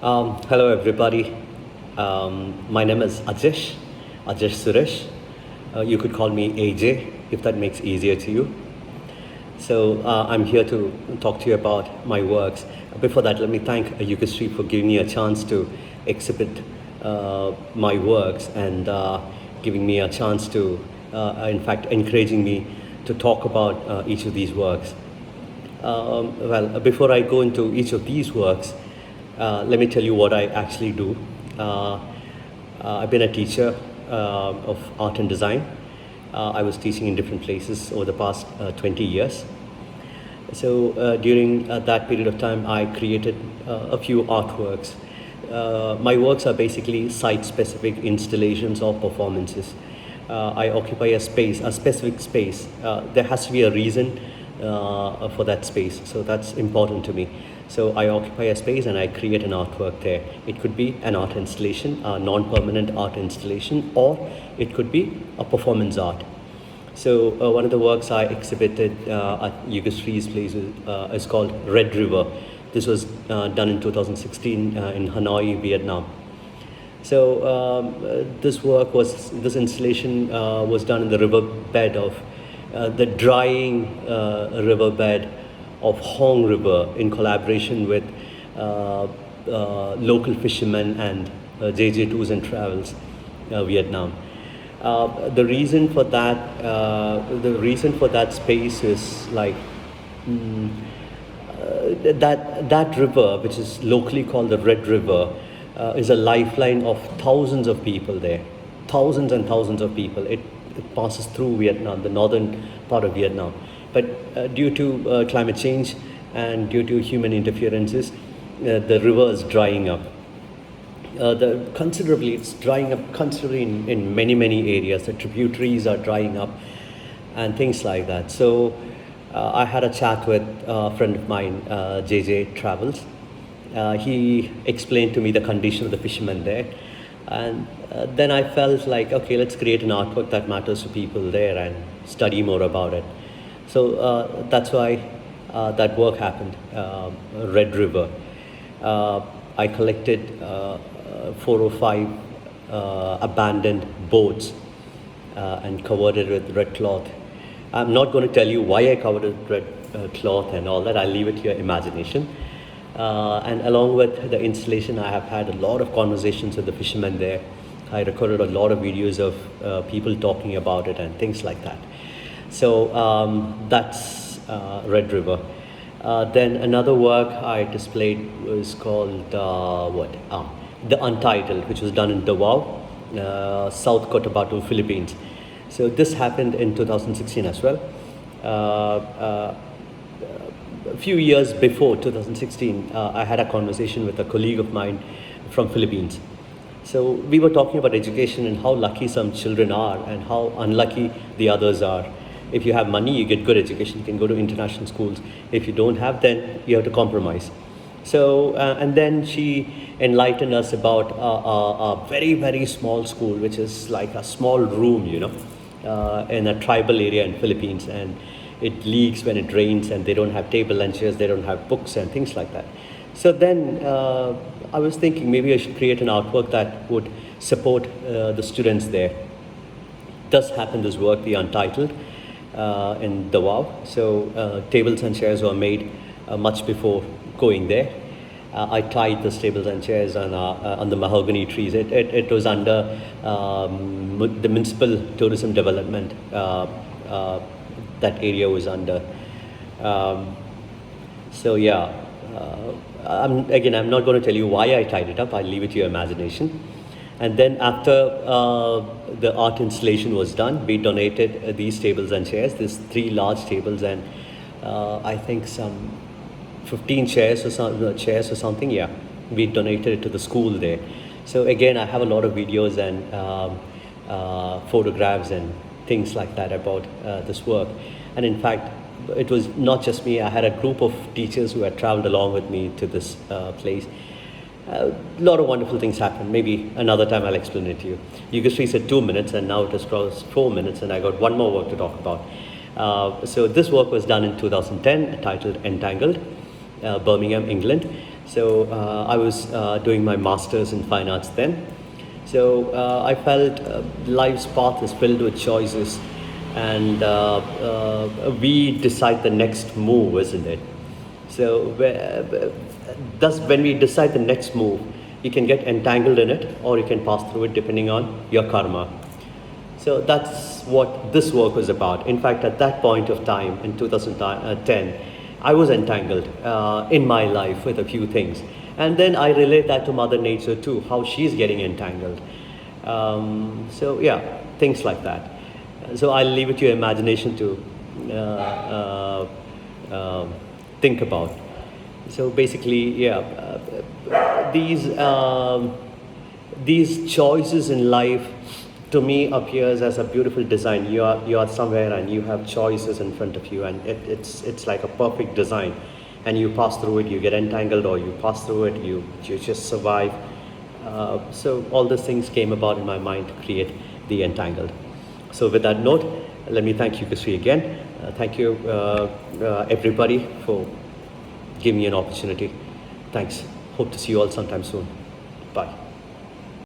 Hello, everybody. My name is Ajesh Suresh. You could call me AJ if that makes easier to you. So I'm here to talk to you about my works. Before that, let me thank Yugashri for giving me a chance to exhibit my works and giving me a chance to, in fact, encouraging me to talk about each of these works. Before I go into each of these works, let me tell you what I actually do. I've been a teacher of art and design. I was teaching in different places over the past 20 years. So during that period of time, I created a few artworks. My works are basically site-specific installations or performances. I occupy a space, a specific space. There has to be a reason for that space, so that's important to me. So I occupy a space and I create an artwork there. It could be an art installation, a non-permanent art installation, or it could be a performance art. So one of the works I exhibited at Yugashri's place is called Red River. This was done in 2016 in Hanoi, Vietnam. So this installation was done in the riverbed of the drying riverbed of Hong River in collaboration with local fishermen and JJ Tours and Travels, Vietnam. The reason for that space is like that river, which is locally called the Red River, is a lifeline of thousands of people there, thousands and thousands of people. It passes through Vietnam, the northern part of Vietnam. But due to climate change and due to human interferences, the river is drying up. It's drying up considerably in many areas. The tributaries are drying up and things like that. So I had a chat with a friend of mine, JJ Travels. He explained to me the condition of the fishermen there. And then I felt like, okay, let's create an artwork that matters to people there and study more about it. So that's why that work happened, Red River. I collected 4 or 5 abandoned boats and covered it with red cloth. I'm not going to tell you why I covered it with red cloth and all that. I'll leave it to your imagination. And along with the installation, I have had a lot of conversations with the fishermen there. I recorded a lot of videos of people talking about it and things like that. So that's Red River. Then another work I displayed was called The Untitled, which was done in Davao, South Cotabato, Philippines. So this happened in 2016 as well. A few years before 2016, I had a conversation with a colleague of mine from Philippines. So we were talking about education and how lucky some children are and how unlucky the others are. If you have money, you get good education, you can go to international schools. If you don't have, then you have to compromise. So, and then she enlightened us about a very small school, which is like a small room, in a tribal area in Philippines. And it leaks when it rains and they don't have table and chairs, they don't have books and things like that. So then I was thinking maybe I should create an artwork that would support the students there. Thus happened this work, The Untitled, in Davao. So tables and chairs were made much before going there. I tied the tables and chairs on the mahogany trees. It was under the municipal tourism development. That area was under. So yeah, I'm not going to tell you why I tied it up. I'll leave it to your imagination. And then after the art installation was done, we donated these tables and chairs, these 3 large tables and I think some 15 chairs or something. Yeah, we donated it to the school there. So again, I have a lot of videos and photographs and things like that about this work. And in fact, it was not just me. I had a group of teachers who had traveled along with me to this place. A lot of wonderful things happened. Maybe another time I'll explain it to you. Yugashri said 2 minutes and now it has crossed 4 minutes and I got one more work to talk about. So this work was done in 2010, titled Entangled, Birmingham, England. So I was doing my master's in fine arts then. So I felt life's path is filled with choices, and we decide the next move, isn't it? So thus, when we decide the next move, you can get entangled in it, or you can pass through it depending on your karma. So that's what this work was about. In fact, at that point of time in 2010, I was entangled in my life with a few things. And then I relate that to Mother Nature too, how she's getting entangled. So, yeah, things like that. So I'll leave it to your imagination to think about. So basically, yeah, these choices in life to me appears as a beautiful design. You are somewhere and you have choices in front of you, and it's like a perfect design, and you pass through it, you get entangled, or you pass through it, you just survive. So all these things came about in my mind to create the Entangled. So with that note, let me thank you, Yugashri, again. Thank you, everybody, for giving me an opportunity. Thanks. Hope to see you all sometime soon. Bye.